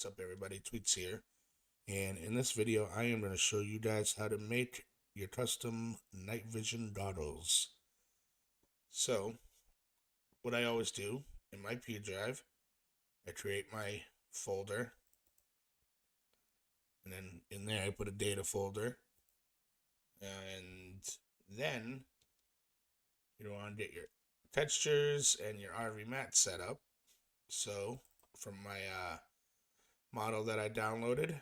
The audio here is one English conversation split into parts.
What's up, everybody? Tweets here, and in this video I am going to show you guys how to make your custom night vision goggles. So what I always do in my P drive, I create my folder, and then in there I put a data folder, and then you want to get your textures and your RV mat set up. So from my model that I downloaded,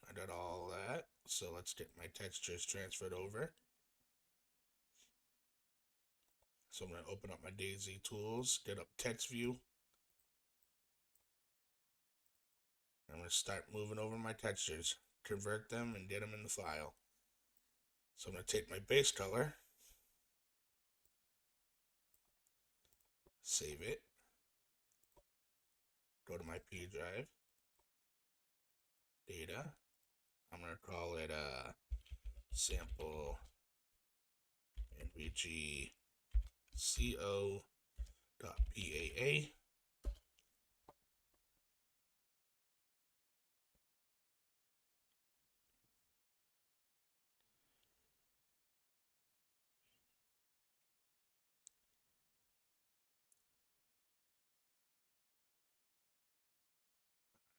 I got all that. So let's get my textures transferred over. So I'm going to open up my DayZ tools, get up text view. I'm going to start moving over my textures, convert them and get them in the file. So I'm going to take my base color, save it, go to my P drive, data. I'm going to call it sample NVG co.paa.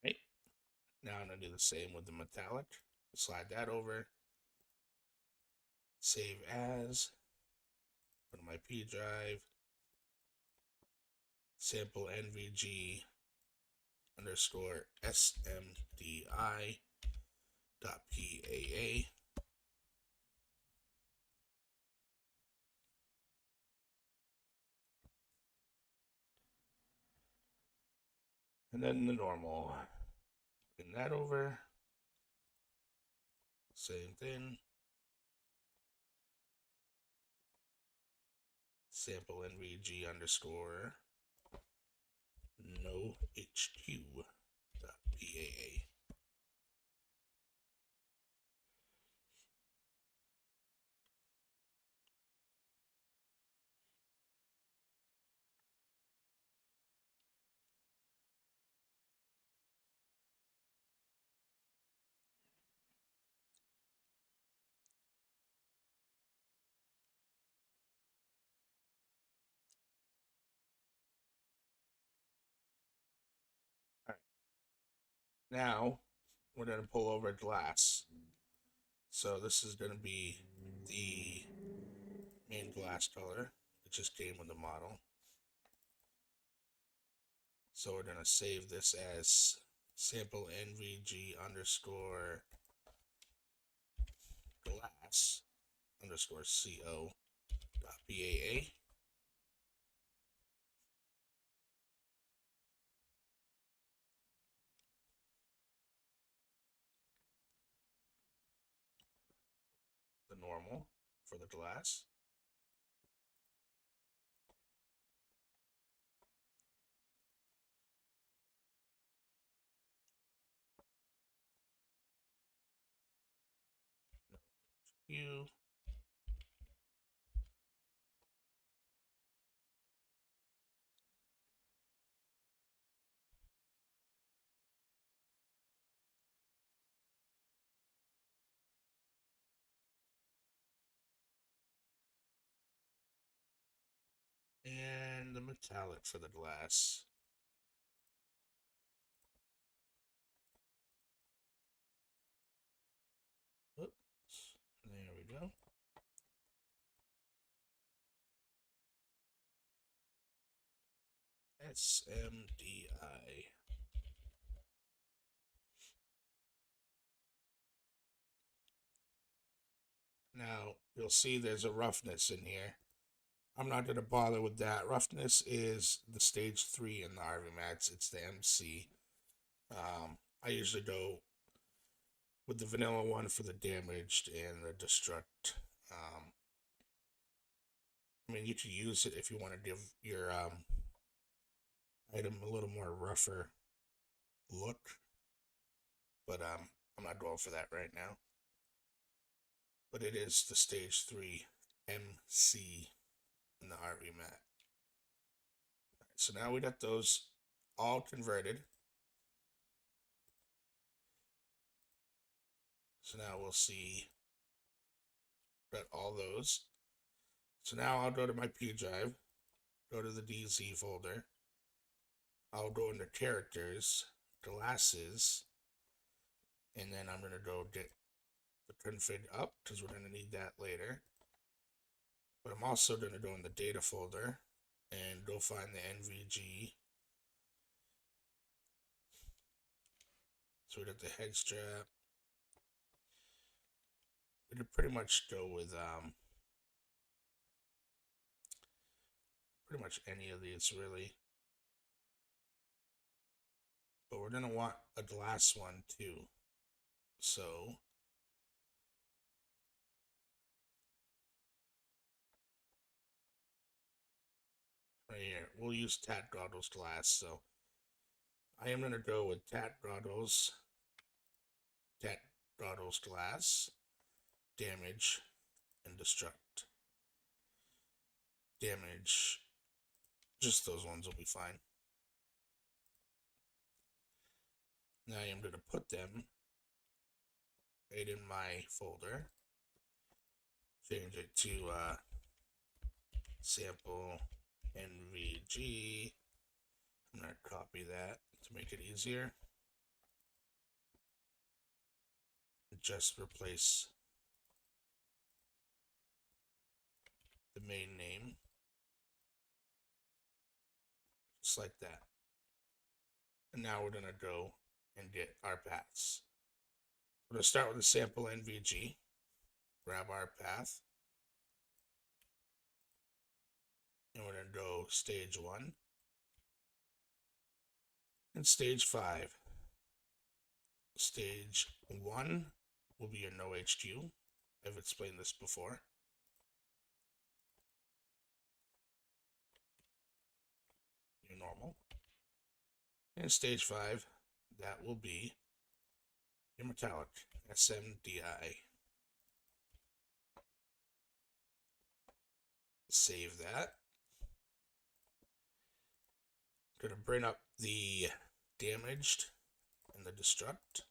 Right. Now I'm going to do the same with the metallic. Slide that over, save as, go to my P drive, sample NVG underscore smdi dot paa. And then the normal. Bring that over. Same thing. Sample NVG underscore no HQ dot PAA. All right. Now we're going to pull over glass. So this is going to be the main glass color. It just came with the model. So we're going to save this as sample NVG underscore glass underscore co dot PAA. The normal for the glass. You. And the metallic for the glass. Oops, there we go. SMDI. Now, you'll see there's a roughness in here. I'm not going to bother with that. Roughness is the stage 3 in the RV Max. It's the MC. I usually go with the vanilla one for the damaged and the destruct. I mean, you could use it if you want to give your item a little more rougher look, but I'm not going for that right now. But it is the stage 3 MC in the RV mat. So now we got those all converted. So now we'll see that all those. So now I'll go to my P drive, go to the DayZ folder. I'll go into characters, glasses, and then I'm going to go get the config up because we're going to need that later. But I'm also going to go in the data folder and go find the NVG. So we got the head strap. We could pretty much go with pretty much any of these really. But we're going to want a glass one too. So right here, we'll use Tat Goggles glass. So I am going to go with Tat Goggles glass, damage, and destruct. Damage, just those ones will be fine. Now I am going to put them right in my folder. Change it to sample NVG. I'm going to copy that to make it easier. Just replace the main name. Just like that. And now we're going to go and get our paths. We're going to start with the sample NVG. Grab our path. And we're going to go stage 1 and stage 5. Stage 1 will be your no HQ. I've explained this before. Your normal. And stage 5, that will be your metallic, SMDI. Save that. Going to bring up the damaged and the destruct.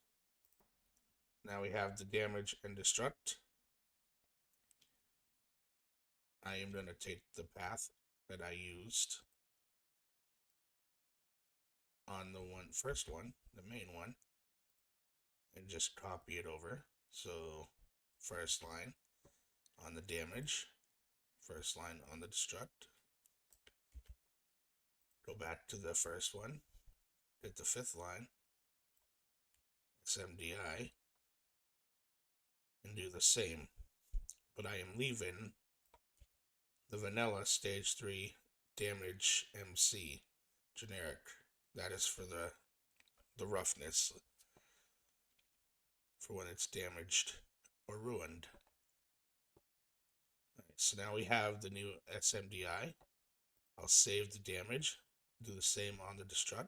Now we have the damage and destruct. I am going to take the path that I used on the first one, the main one, and just copy it over. So first line on the damage, first line on the destruct. Go back to the first one, get the fifth line, SMDI, and do the same. But I am leaving the vanilla stage 3 damage MC generic. That is for the roughness, for when it's damaged or ruined. Right, so now we have the new SMDI. I'll save the damage, do the same on the destruct,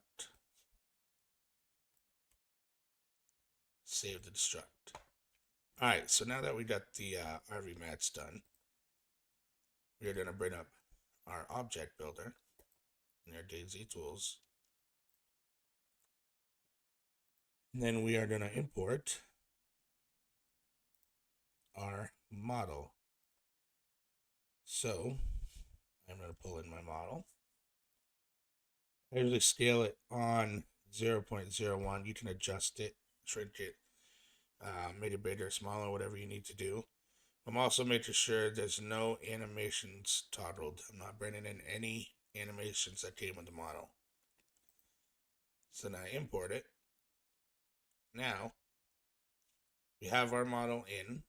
save the destruct. Alright, so now that we got the RV mats done, we are going to bring up our object builder in our DayZ tools. And then we are going to import our model. So I'm going to pull in my model. I usually scale it on 0.01. You can adjust it, shrink it, make it bigger, smaller, whatever you need to do. I'm also making sure there's no animations toggled. I'm not bringing in any animations that came with the model. So now I import it. Now we have our model in.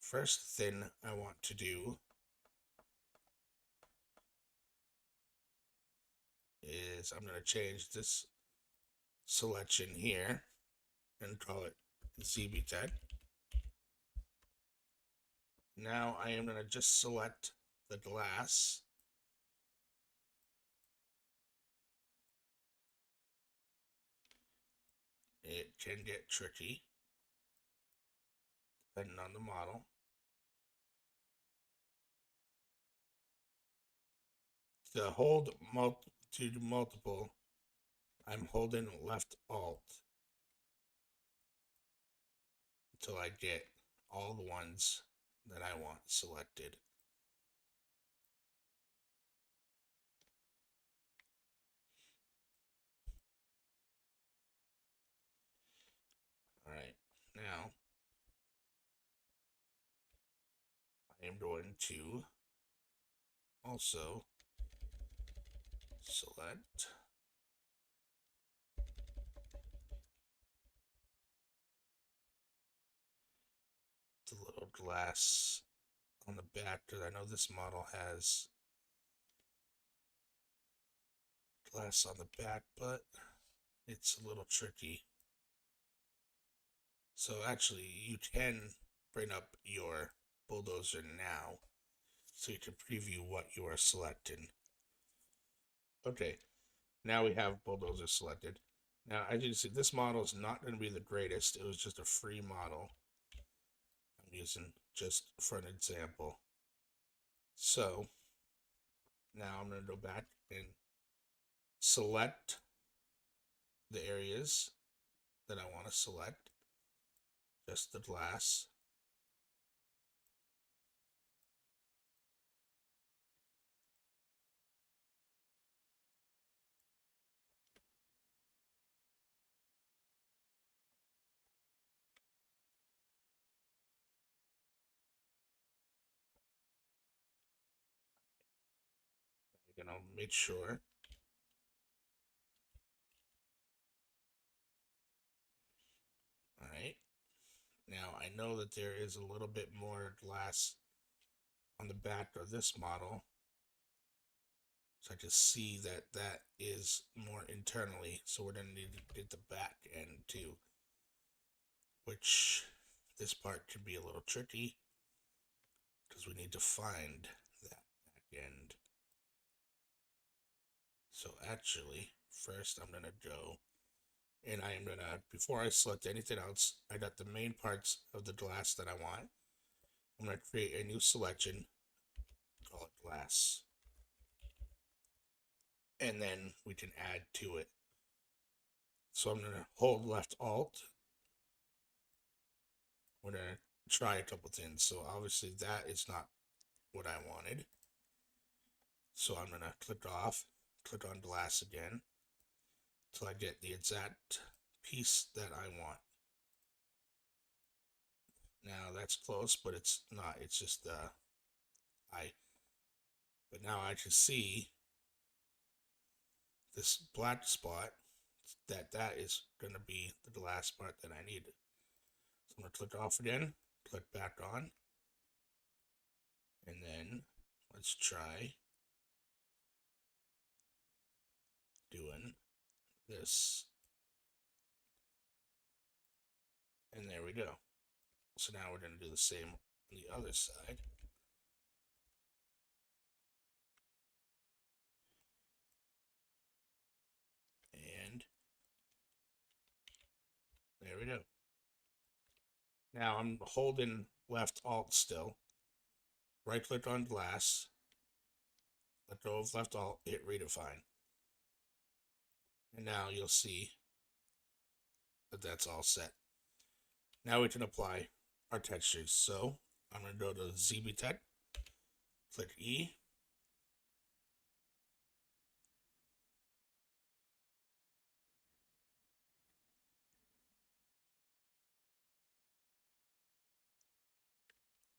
First thing I want to do is I'm going to change this selection here and call it zbytek. Now I am going to just select the glass. It can get tricky depending on the model. To hold to do multiple, I'm holding left Alt. until I get all the ones that I want selected. All right, now I am going to also select the little glass on the back, because I know this model has glass on the back, but it's a little tricky. So actually, you can bring up your bulldozer now so you can preview what you are selecting. Okay, now we have bulldozer selected. Now, as you can see, this model is not going to be the greatest. It was just a free model. I'm using just for an example. So now I'm going to go back and select the areas that I want to select, just the glass. You're going to make sure. All right. Now I know that there is a little bit more glass on the back of this model. So I can see that that is more internally. So we're going to need to get the back end too, which this part can be a little tricky because we need to find that back end. So actually, first I'm going to go and I am going to, before I select anything else, I got the main parts of the glass that I want. I'm going to create a new selection, call it glass. And then we can add to it. So I'm going to hold left alt. We're going to try a couple things. So obviously that is not what I wanted. So I'm going to click off, click on glass again, till I get the exact piece that I want. Now that's close, but it's not. It's just but now I can see this black spot, that is going to be the glass part that I needed. So I'm going to click off again, click back on, and then let's try doing this. And there we go. So now we're going to do the same on the other side. And there we go. Now I'm holding left alt still. Right click on glass. Let go of left alt, hit redefine. And now you'll see that that's all set. Now we can apply our textures. So I'm going to go to zbytek, click E.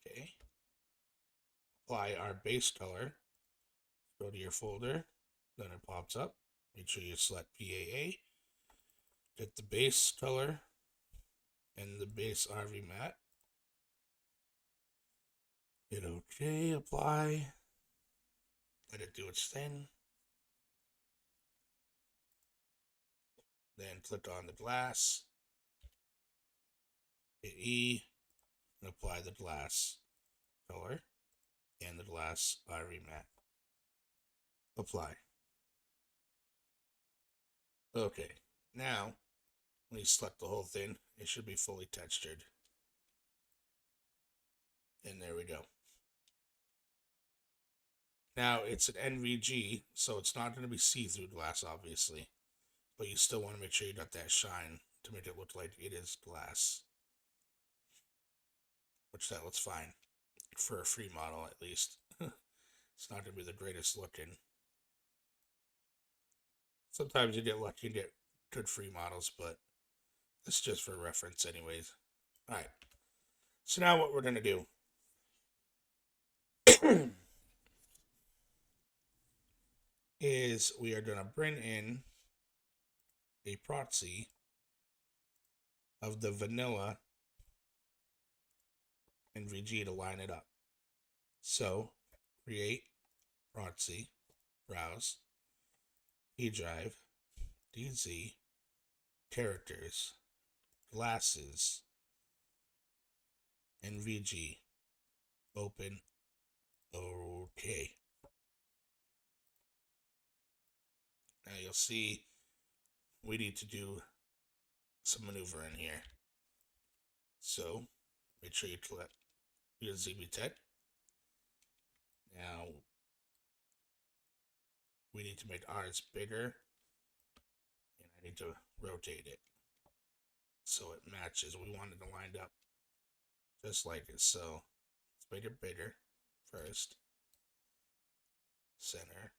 Okay. Apply our base color. Go to your folder. Then it pops up. Make sure you select PAA. Get the base color and the base RV matte. Hit OK, apply. Let it do its thing. Then click on the glass. Hit E and apply the glass color and the glass RV matte. Apply. Okay, now when you select the whole thing, it should be fully textured. And there we go. Now it's an NVG, so it's not going to be see-through glass, obviously, but you still want to make sure you got that shine to make it look like it is glass. which that looks fine for a free model at least. It's not going to be the greatest looking. Sometimes you get lucky and get good free models, but it's just for reference anyways. All right. So now what we're going to do is we are going to bring in a proxy of the vanilla NVG to line it up. So create proxy, browse, pdrive, DayZ, characters, glasses, NVG, open, okay. Now you'll see we need to do some maneuver in here. So make sure you select your zbytek. Now we need to make ours bigger, and I need to rotate it so it matches. We want it to line up just like it. So let's make it bigger first. Center.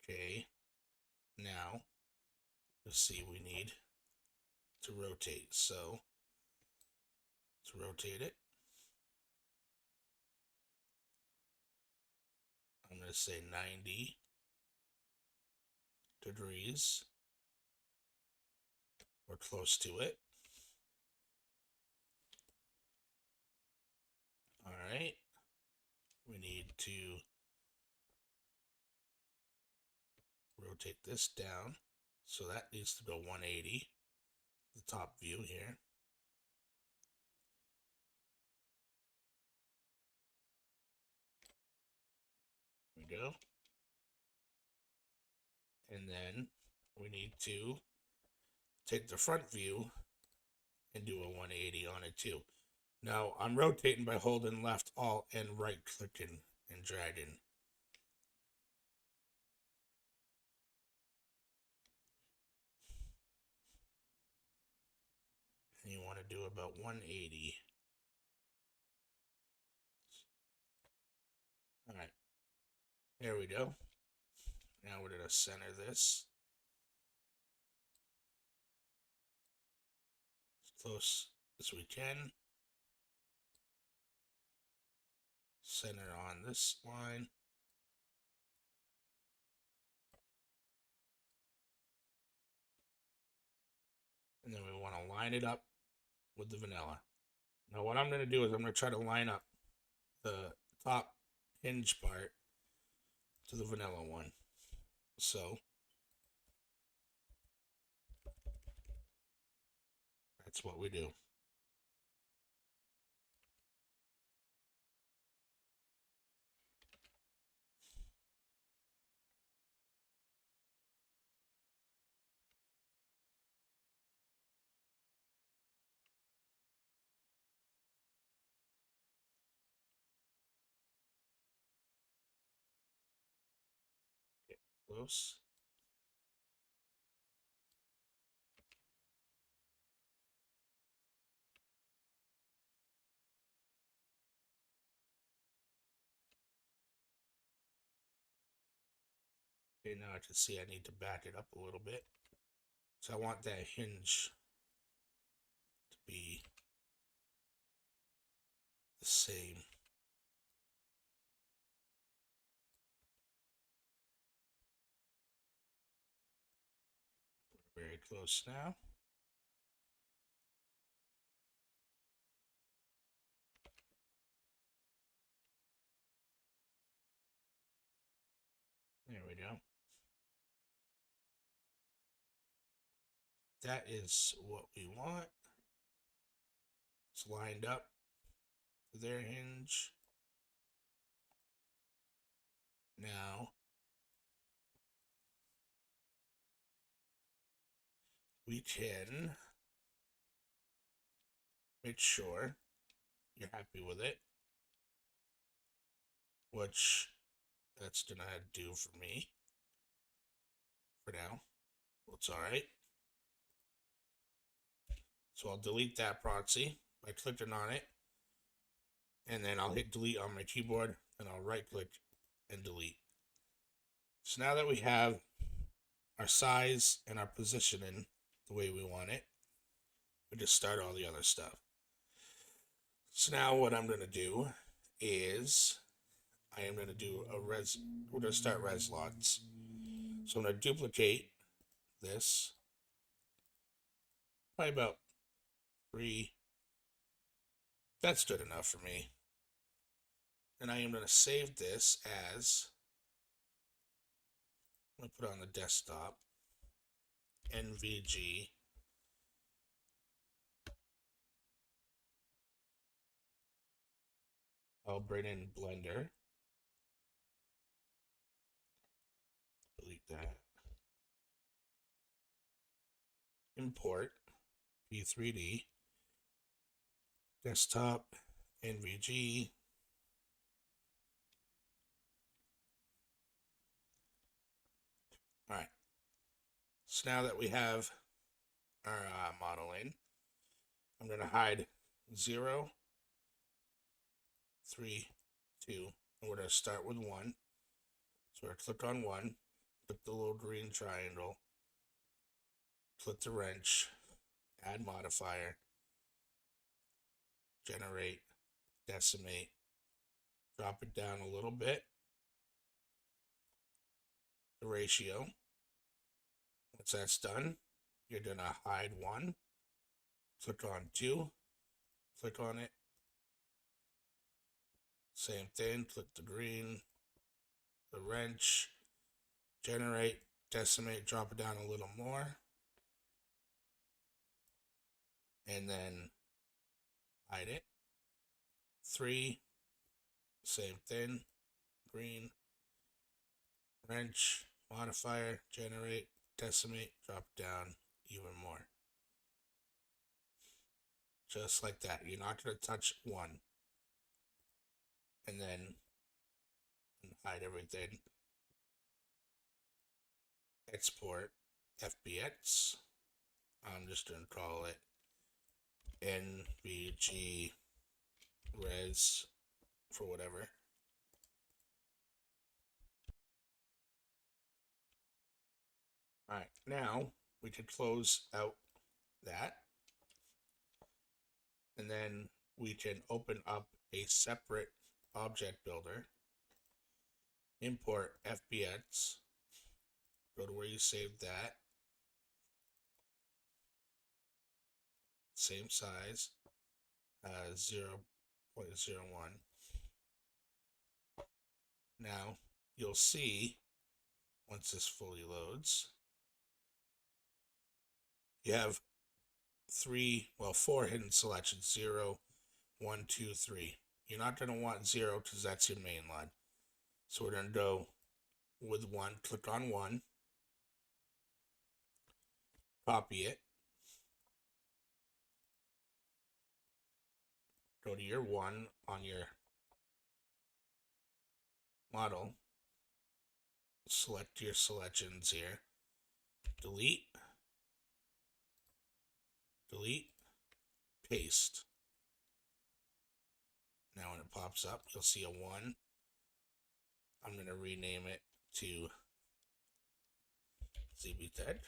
Okay. Now you'll see we need to rotate. So let's rotate it. I'm going to say 90 degrees or close to it. All right. We need to rotate this down. So that needs to go 180. The top view here. There we go. And then we need to take the front view and do a 180 on it too. Now I'm rotating by holding left, alt, and right clicking and dragging. And you want to do about 180. All right, there we go. Now we're going to center this as close as we can. Center on this line. And then we want to line it up with the vanilla. Now what I'm going to do is I'm going to try to line up the top hinge part to the vanilla one. So that's what we do. Get close. Okay, now I can see I need to back it up a little bit. So I want that hinge to be the same. We're very close now. There we go. That is what we want. It's lined up to their hinge. Now we can make sure you're happy with it, which that's gonna do for me for now. Well, it's all right. So I'll delete that proxy by clicking on it, and then I'll hit delete on my keyboard, and I'll right click and delete. So now that we have our size and our positioning the way we want it, we just start all the other stuff. So now what I'm going to do is I am going to do we're going to start res lots. So I'm going to duplicate this, probably about 3. That's good enough for me. And I am going to save this as, I'm going to put it on the desktop, NVG. I'll bring in Blender. Delete that. Import P3D. Desktop NVG. All right. So now that we have our model in, I'm going to hide 0, 3, 2, and we're going to start with 1. So we're going to click on 1, click the little green triangle, click the wrench, add modifier, generate, decimate, drop it down a little bit, the ratio. Once that's done, you're going to hide 1, click on 2, click on it, same thing, click the green, the wrench, generate, decimate, drop it down a little more, and then hide it. 3, same thing, green, wrench, modifier, generate, decimate, drop down even more. Just like that. You're not going to touch 1. And then hide everything. Export FBX. I'm just going to call it NVG res for whatever. All right, now we can close out that, and then we can open up a separate object builder, import FBX, go to where you saved that, same size, 0.01. Now you'll see, once this fully loads, you have 4 hidden selections, 0, 1, 2, 3. You're not going to want 0 because that's your main line. So we're going to go with 1, click on 1, copy it, go to your 1 on your model, select your selections here, delete, paste. Now when it pops up, you'll see a 1. I'm going to rename it to zbytek.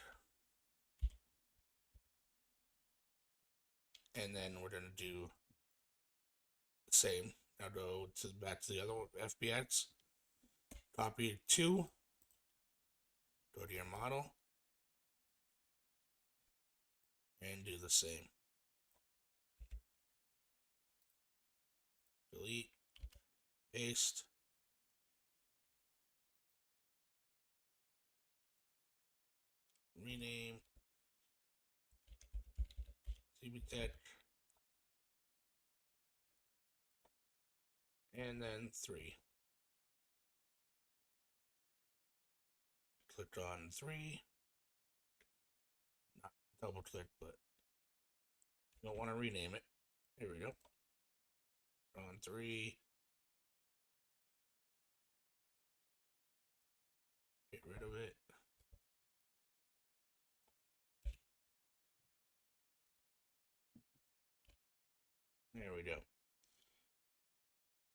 And then we're going to do the same. Now go back to the other FBX. Copy 2. Go to your model. And do the same. Delete. Paste. Rename. zbytek. And then 3. Click on 3. Not double click, but you don't want to rename it. Here we go. On 3. Get rid of it. There we go.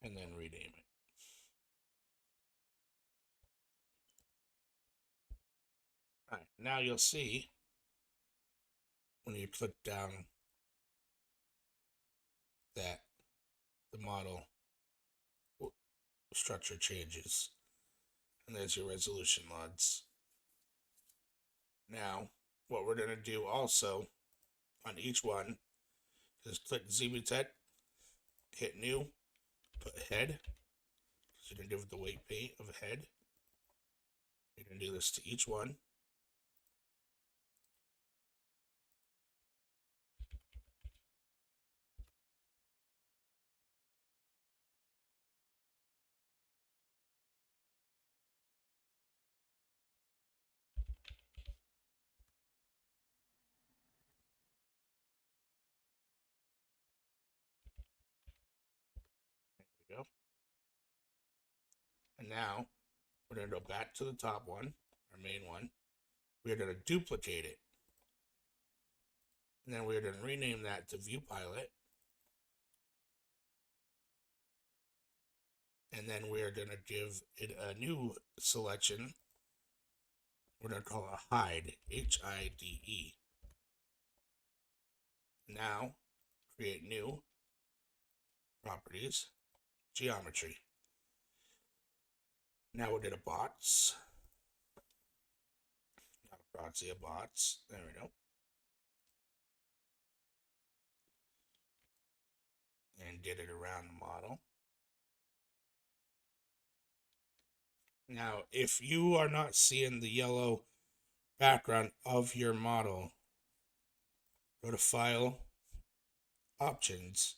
And then rename it. All right, now you'll see when you click down that the model structure changes. And there's your resolution mods. Now, what we're going to do also on each one is click zbytek, hit new, put head. So you're going to do with the weight paint of a head. You're going to do this to each one. There we go. And now we're going to go back to the top one, our main one. We're going to duplicate it. And then we're going to rename that to View Pilot. And then we're going to give it a new selection. We're going to call it hide, H-I-D-E. Now, create new properties, geometry. Now we'll get a bots. Not a proxy, a bots. There we go. And get it around the model. Now, if you are not seeing the yellow background of your model, go to File, Options,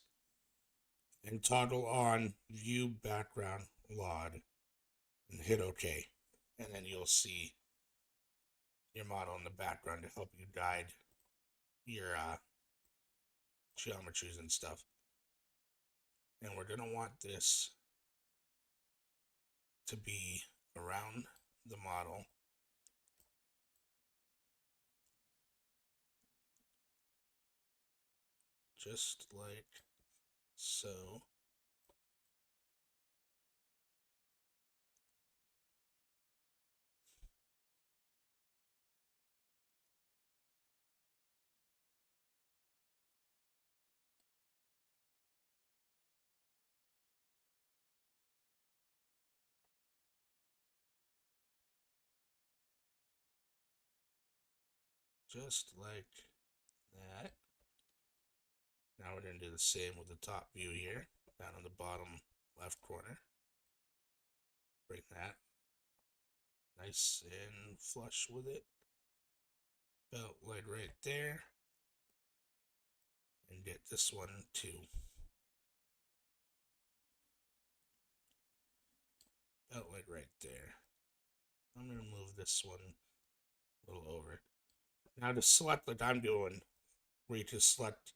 and toggle on View Background LOD, and hit OK. And then you'll see your model in the background to help you guide your geometries and stuff. And we're going to want this to be around the model. Just like so. Just like that. Now we're going to do the same with the top view here, down on the bottom left corner. Bring that nice and flush with it. Belt light right there. And get this one too. Belt light right there. I'm going to move this one a little over. Now to select like I'm doing, where you can select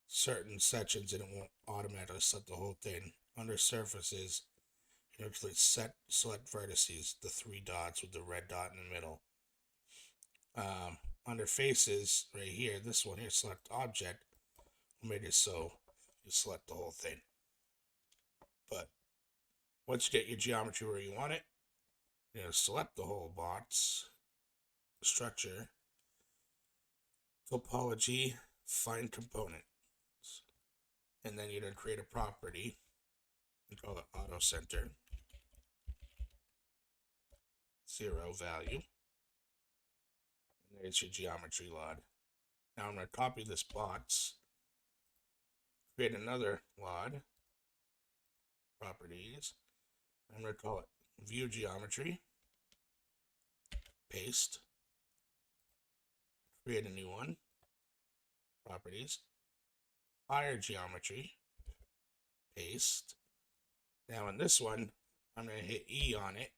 certain sections and it won't automatically select the whole thing. Under surfaces, you actually select vertices, the 3 dots with the red dot in the middle. Under faces, right here, this one here, select object. We'll make it so you select the whole thing. But once you get your geometry where you want it, you're going to select the whole box, structure, topology, find component. And then you're going to create a property and call it auto center. 0 value. And there's your geometry LOD. Now I'm going to copy this box, create another LOD, properties. I'm going to call it view geometry, paste, create a new one, properties, fire geometry, paste. Now in this one, I'm going to hit E on it,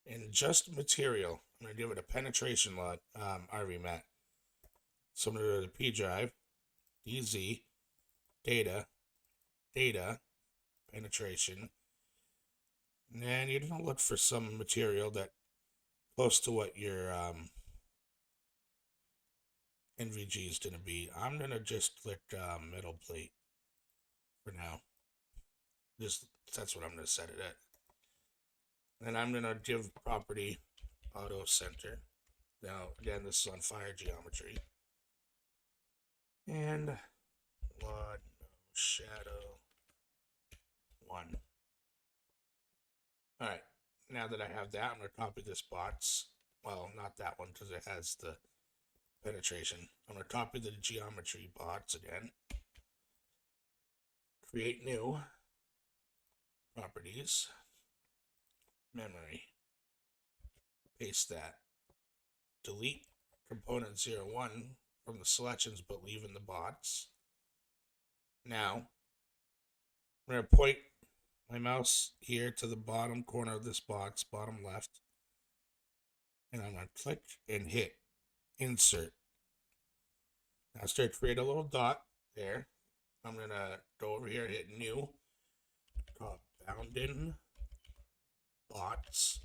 and just material, I'm going to give it a penetration LOD, RV mat. So I'm going to go to the P drive, DayZ, data, penetration. And you're going to look for some material that close to what your NVG is going to be. I'm going to just click metal plate for now. That's what I'm going to set it at. And I'm going to give property auto center. Now, again, this is on fire geometry. And Lord, no shadow 1. Alright, now that I have that, I'm going to copy this box. Well, not that one because it has the penetration. I'm going to copy the geometry box again. Create new properties. Memory. Paste that. Delete component 01 from the selections, but leave in the box. Now, I'm going to point my mouse here to the bottom corner of this box, bottom left, and I'm going to click and hit insert. Now start to create a little dot there. I'm going to go over here, hit new, call it bounding box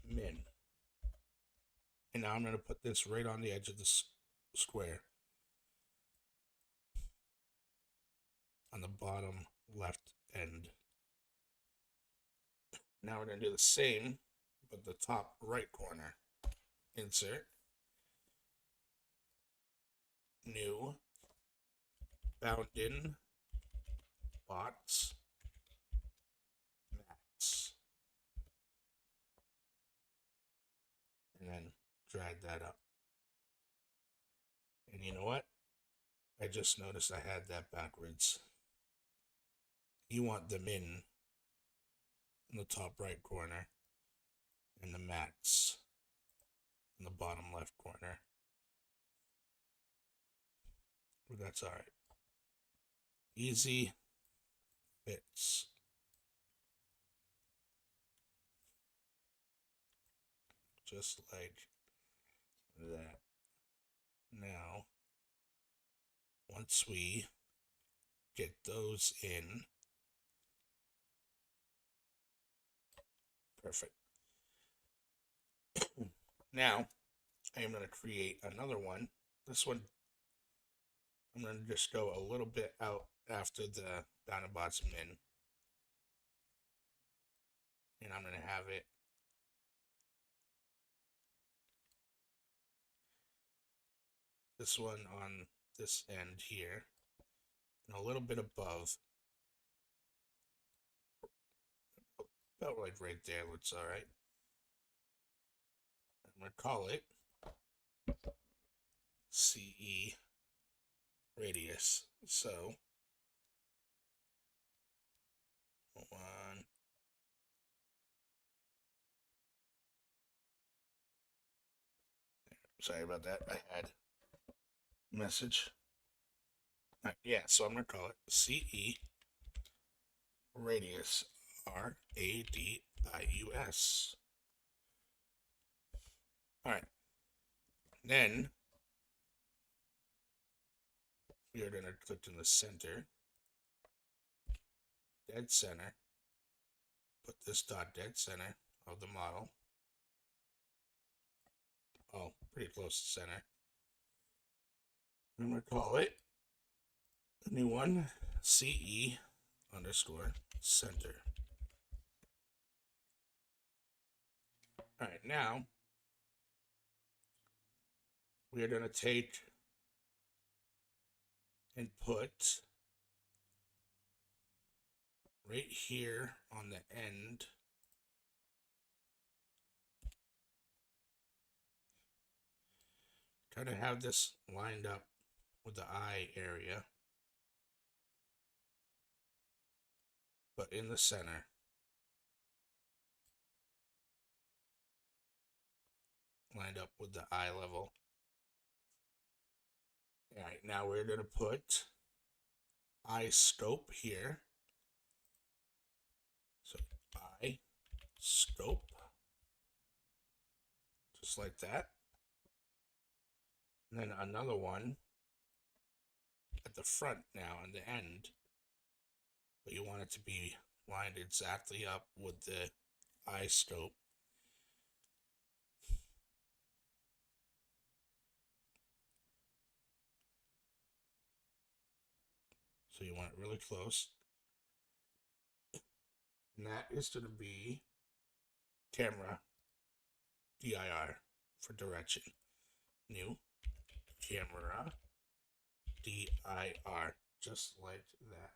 min. And now I'm going to put this right on the edge of the square. On the bottom left end. Now we're going to do the same, but the top right corner. Insert. New. Bounding box max. And then drag that up. And you know what? I just noticed I had that backwards. You want the min in the top right corner and the max in the bottom left corner. But that's alright. Easy fits. Just like that. Now, once we get those in, perfect. Now, I am going to create another one. This one, I'm going to just go a little bit out after the bounding box min. And I'm going to have it this one on this end here, and a little bit above, about like right there looks alright. I'm going to call it CE radius. So, one, sorry about that, I had a message. Right, yeah, so I'm going to call it CE radius, RADIUS. Alright, then we are going to click in the center, dead center, put this dot dead center of the model. Oh, pretty close to center. I'm going to call it a new one, CE underscore center. Alright, now we are going to take and put right here on the end try to have this lined up with the eye area, but in the center. Lined up with the eye level. Alright, now we're going to put eye scope here. So eye scope. Just like that. And then another one at the front now on the end. But you want it to be lined exactly up with the eye scope. So you want it really close. And that is going to be camera dir for direction. New camera dir, just like that.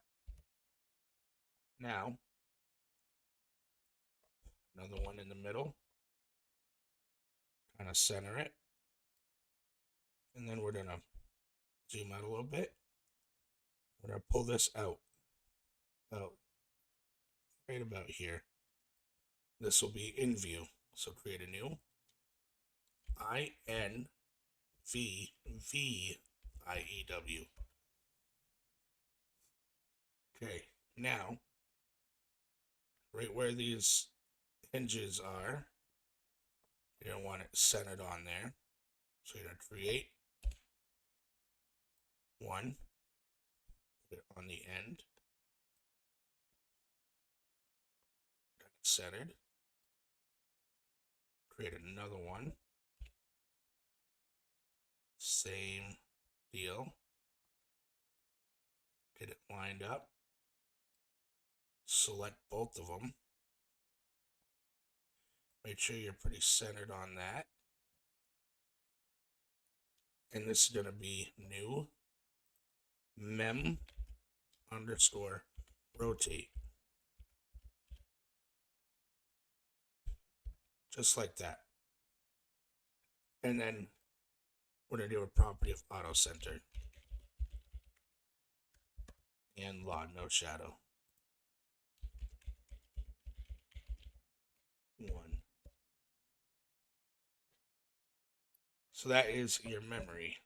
Now, another one in the middle. Kind of center it. And then we're going to zoom out a little bit. We're going to pull this out. Right about here. This will be in view. So create a new INVVIEW. Okay, now, right where these hinges are, you're going to want it centered on there. So you're going to create one, put it on the end, got it centered, create another one, same deal, get it lined up, select both of them, make sure you're pretty centered on that, and this is going to be new mem underscore rotate. Just like that. And then we're going to do a property of auto center and log no shadow. 1. So that is your memory.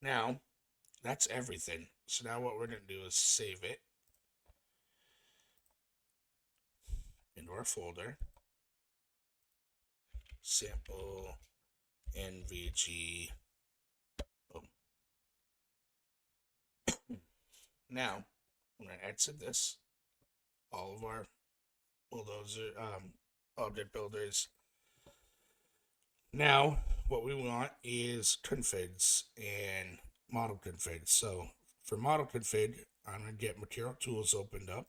Now, that's everything. So now what we're going to do is save it into our folder. Sample NVG. Boom. Now, I'm going to exit this. All of our bulldozer object builders. Now, what we want is configs and model configs. So for model config, I'm going to get material tools opened up.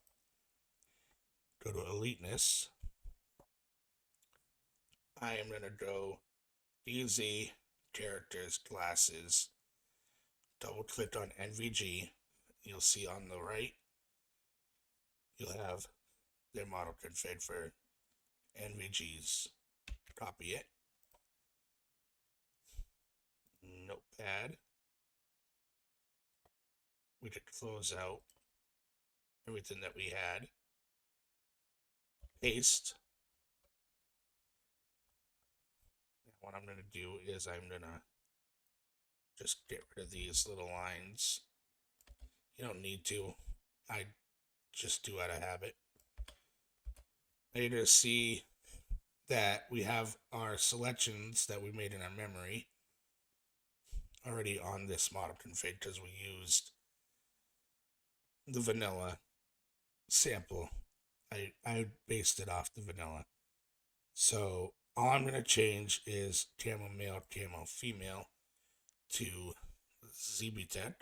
Go to eliteness. I am going to go DayZ characters classes. Double click on NVG. You'll see on the right, you'll have their model config for NVGs. Copy it. Notepad. We could close out everything that we had. Paste. Now what I'm going to do is I'm going to just get rid of these little lines. You don't need to. I just do out of habit. Now you're going to see that we have our selections that we made in our memory already on this model config because we used the vanilla sample. I based it off the vanilla. So all I'm going to change is camo male, camo female to zbytek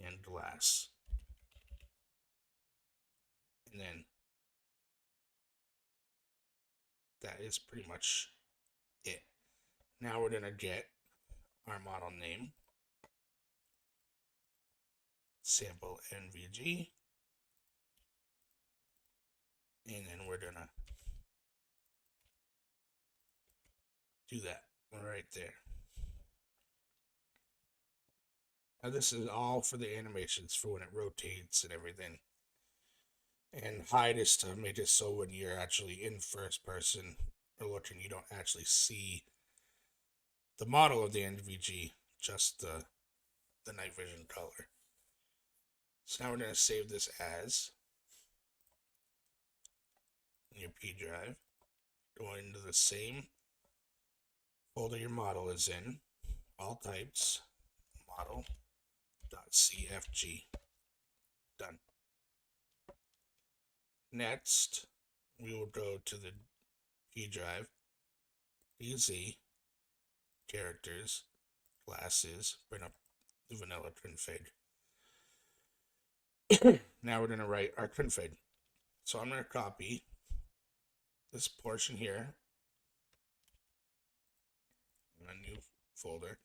and glass. And then that is pretty much it. Now we're going to get our model name, sample NVG, and then we're going to do that right there. Now this is all for the animations for when it rotates and everything. And hide is to make it so when you're actually in first person or looking, you don't actually see the model of the NVG, just the night vision color. So now we're going to save this as in your P drive. Go into the same folder your model is in, all types, model.cfg. Done. Next, we will go to the P drive, DayZ characters, class is, bring up the vanilla config. Now we're going to write our config. So I'm going to copy this portion here in a new folder.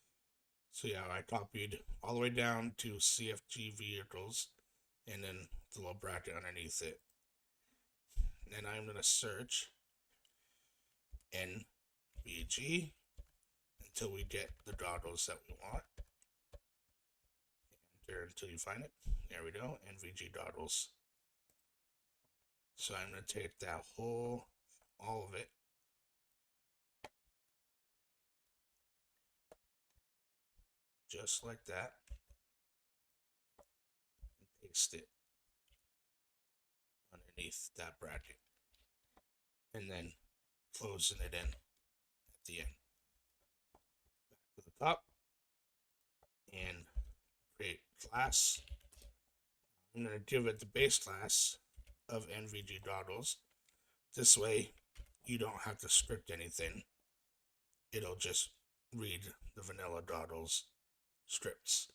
So yeah, I copied all the way down to CFG vehicles and then the little bracket underneath it. And then I'm going to search NVG until we get the goggles that we want. Enter until you find it. There we go, NVG goggles. So I'm going to take that all of it, just like that, and paste it underneath that bracket, and then closing it in at the end. Back to the top, and create class. I'm going to give it the base class of NVG goggles. This way, you don't have to script anything. It'll just read the vanilla goggles scripts.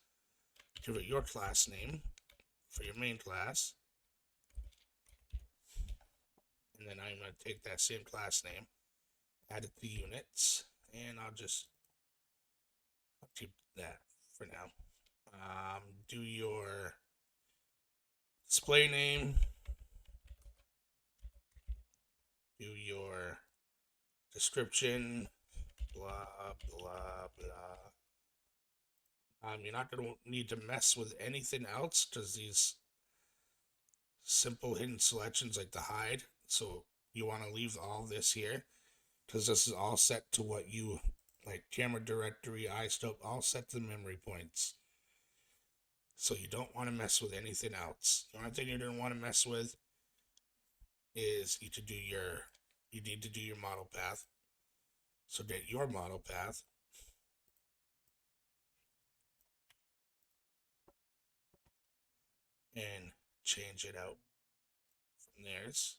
Give it your class name for your main class. And then I'm going to take that same class name, add it to units, and I'll keep that for now. Do your display name, do your description, blah, blah, blah. You're not going to need to mess with anything else because these simple hidden selections like the hide. So you want to leave all this here because this is all set to what you like, camera directory, iScope, all set to the memory points. So you don't want to mess with anything else. The only thing you don't want to mess with is you need to do your model path. So get your model path. And change it out from theirs.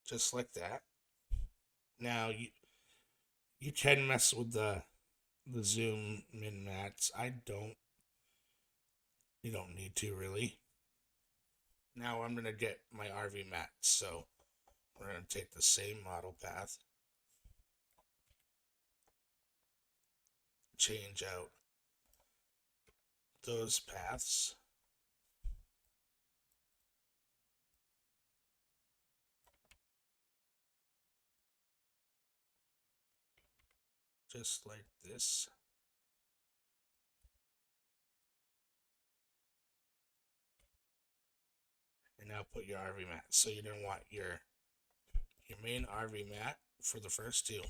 Just like that. Now you can mess with the zoom min max. You don't need to really. Now I'm gonna get my RV max. So we're gonna take the same model path, change out those paths, just like this. And now put your RV mat. So you're gonna want your main RV mat for the first two.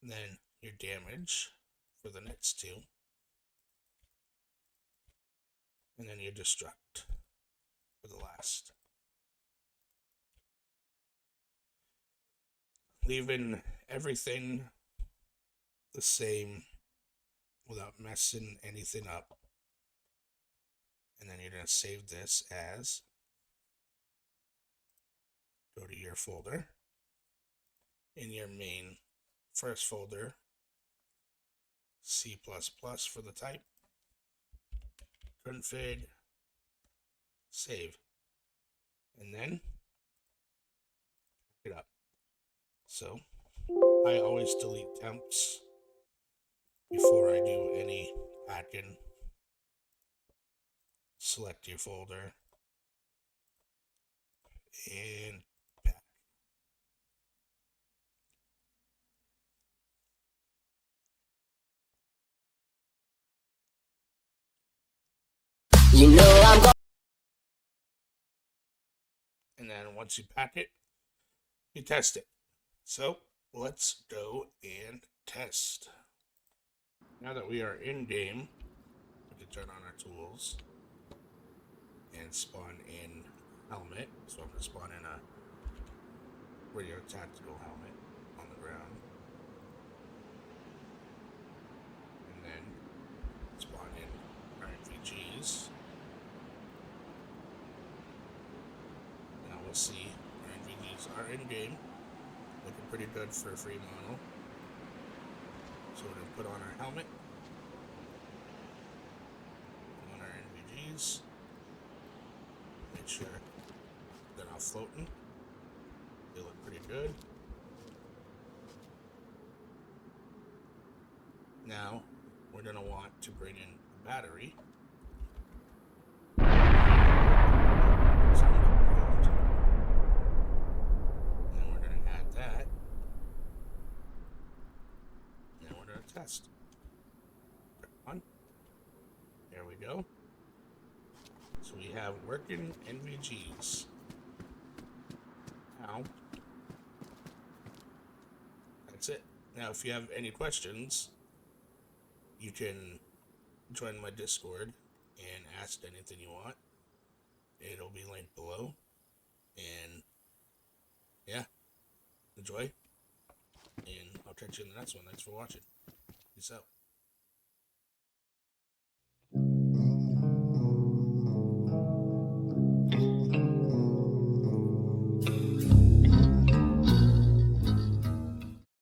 And then your damage for the next two. And then your destruct for the last. Leaving everything the same without messing anything up. And then you're going to save this as, go to your folder, in your main first folder, C++ for the type, config, save, and then pick it up. So I always delete temps before I do any packing. Select your folder and pack. You know I'm and then once you pack it, you test it. So let's go and test. Now that we are in game, we can turn on our tools and spawn in helmet. So I'm going to spawn in a radio tactical helmet on the ground. And then spawn in our NVGs. Now we'll see our NVGs are in game. Looking pretty good for a free model. So we're going to put on our helmet. Put on our NVGs. Make sure they're not floating. They look pretty good. Now, we're going to want to bring in a battery. And then we're going to add that. And we're going to test. On. There we go. So we have working NVGs. Now, that's it. Now, if you have any questions, you can join my Discord and ask anything you want. It'll be linked below. And yeah, enjoy. And I'll catch you in the next one. Thanks for watching. Peace out.